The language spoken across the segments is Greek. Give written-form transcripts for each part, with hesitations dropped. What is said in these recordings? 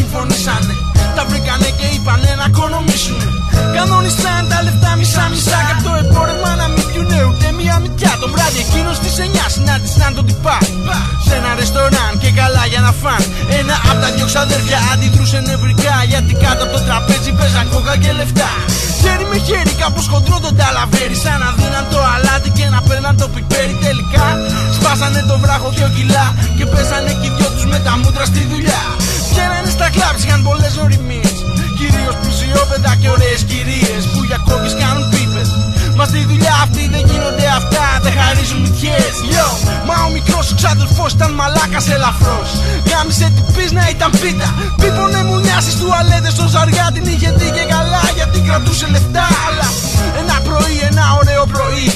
συμφωνήσανε. Τα βρήκανε και είπανε να οικονομήσουνε. Κανόνισαν τα λεφτά μισά-μισά. Και από το εμπόρευμα να μην πιουνε ούτε μία μυτιά. Το βράδυ εκείνο στις 9 συνάντησαν τον τυπά σε ένα ρεστοράν και καλά για να φαν. Ένα απ' τα δυο ξαδέρφια αντιδρούσε νευρικά, γιατί κάτω από το τραπέζι παίζαν κόκα και λεφτά. Χέρι με χέρι κάπως χοντρό τον ταλαβέρι, σαν να δίναν το αλάτι και να παίρναν το πιπέρι. Τελικά σπάσανε το βράχο 2 κιλά και πέσανε κι οι δυο τους με τα μούτρα στη δουλειά. Βγαίνανε στα κλαμπ, είχαν πολλές οριμίες, κυρίως πλουσιόπαιδα και ωραίες κυρίες που για κόκκις κάνουν πίπες. Μα στη δουλειά αυτή δεν γίνονται αυτά, δεν χαρίζουν μυτιές. Yo, μα ο μικρός ο ξαδελφός ήταν μαλάκας ελαφρώς. Γάμισε την πίσνα, ήταν πίτα. Πίπωνε μουνιά στις τουαλέτες, στο ζαριά την είχε δει και καλά, γιατί κρατούσε λεφτά. Αλλά ένα πρωί, ένα ωραίο πρωί,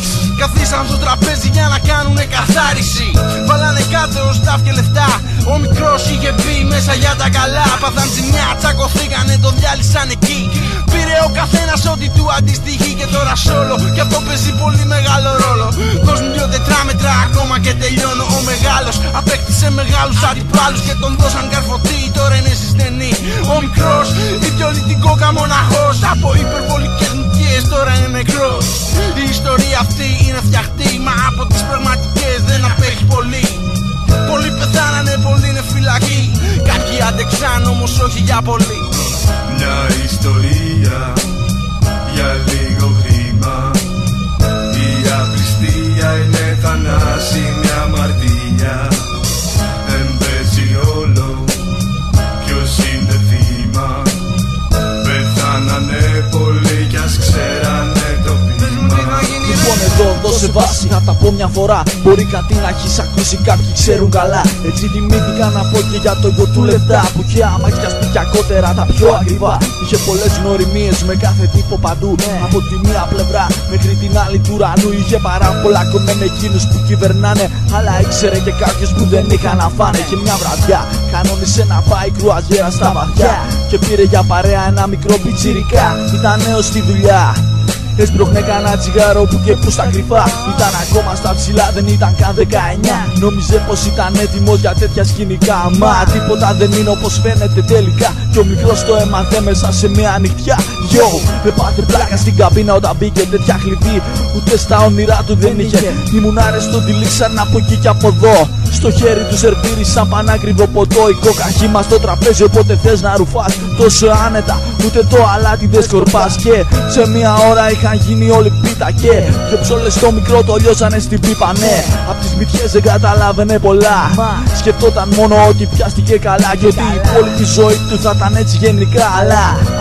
καθίσαν στο τραπέζι για να κάνουνε καθάριση. Βάλανε κάτω σταφ και λεφτά. Ο μικρός είχε μπει μέσα για τα καλά. Πάθαν ζημιά, τσακωθήκανε, το διάλυσαν εκεί. Πήρε ο καθένας ό,τι του αντιστοιχεί και τώρα σόλο. Κι αυτό παίζει πολύ μεγάλο ρόλο. Δώσ' μου 2 τετράμετρα ακόμα και τελειώνω. Ο μεγάλος απέκτησε μεγάλους αντιπάλους και τον δώσαν καρφωτή, τώρα είναι στη στενή. Ο μικρός ιδιολυτικό καμοναχός, από υπερβολικές νουτιές τώρα είναι νεκρός. Η ιστορία αυτή είναι φτιαχτή, μα από τις πραγματικές δεν απέχει πολύ. Πολλοί πεθάνανε, πολλοί είναι φυλακοί. Κάποιοι άντεξαν όμως όχι για πολύ. Μια ιστορία για λίγο χρήμα. Η απληστία είναι θανάσιμη αμαρτία. Δεν παίζει ρόλο ποιος είναι θύμα. Πεθάνανε πολλοί κι ας ξέρανε το βήμα. Λοιπόν εδώ δώσε βάση, να τα πω μια φορά. Μπορεί κάτι να έχεις ακούσει, κάποιοι ξέρουν καλά. Έτσι θυμήθηκα να πω και για το γιο του λεφτά, που είχε αμάξια σπιτιακότερα τα πιο ακριβά. Είχε πολλές γνωριμίες με κάθε τύπο παντού, από τη μία πλευρά μέχρι την άλλη του ουρανού. Είχε παράπολα κομμέ με εκείνους που κυβερνάνε, αλλά ήξερε και κάποιους που δεν είχαν να φάνε. Και μια βραδιά κανόνισε να πάει κρουαζιέρα στα βαθιά και πήρε για παρέα ένα μικρό πιτσιρικά. Ήταν νέος στη δουλειά, έσπρωχνε κανένα τσιγάρο που και που στα κρυφά. Ήταν ακόμα στα ψηλά, δεν ήταν καν 19. Νόμιζε πως ήταν έτοιμος για τέτοια σκηνικά, μα τίποτα δεν είναι όπως φαίνεται τελικά. Κι ο μικρός το έμαθε μέσα σε μια νυχτιά. Yo, έπαθε πλάκα στην καμπίνα όταν μπήκε τέτοια χλυβή. Ούτε στα όνειρά του δεν είχε. Οι μουνάρες τον τυλίξαν από εκεί και από εδώ. Στο χέρι του σερβίρισαν πανάκριβο ποτό. Η κόκα χύμα στο τραπέζι, οπότε θες να ρουφάς τόσο άνετα, ούτε το αλάτι δεν σκορπάς. Και σε μια ώρα είχαν γίνει όλοι πίτα και πιο ψόλες στο μικρό το λιώσανε στην πίπα. Ναι, απ' τις μυτιές δεν καταλάβαινε πολλά. Σκεφτόταν μόνο ότι πιάστηκε καλά και ότι η υπόλοιπη ζωή του θα ήταν έτσι γενικά.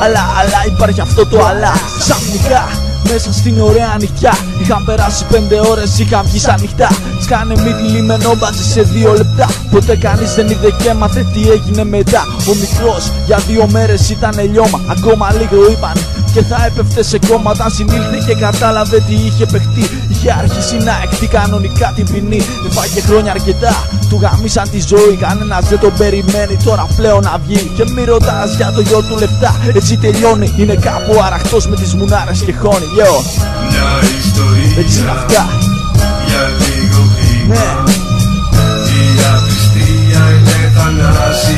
Αλλά υπάρχει αυτό το αλλά. Ξαφνικά μέσα στην ωραία νυχτιά είχαν περάσει 5 ώρες, είχαν βγει σαν νυχτά. Σκάνε μύτη λιμενό μπάτζι σε 2 λεπτά. Ποτέ κανείς δεν είδε και έμαθε τι έγινε μετά. Ο μικρός για 2 μέρες ήταν λιώμα. Ακόμα λίγο είπαν και θα έπεφτε σε κόμμα. Όταν συνήλθε και κατάλαβε τι είχε παιχτεί, είχε αρχίσει να εκτεί κανονικά την ποινή. Έφαγε χρόνια αρκετά, του γαμίσαν τη ζωή. Κανένας δεν τον περιμένει τώρα πλέον να βγει. Και μη ρωτάς για το γιο του λεφτά, έτσι τελειώνει. Είναι κάπου αραχτός με τις μουνάρες και χώνει. Μια ιστορία έτσι είναι αυτά για λίγο χρήμα. Η απληστία είναι θανάσιμη.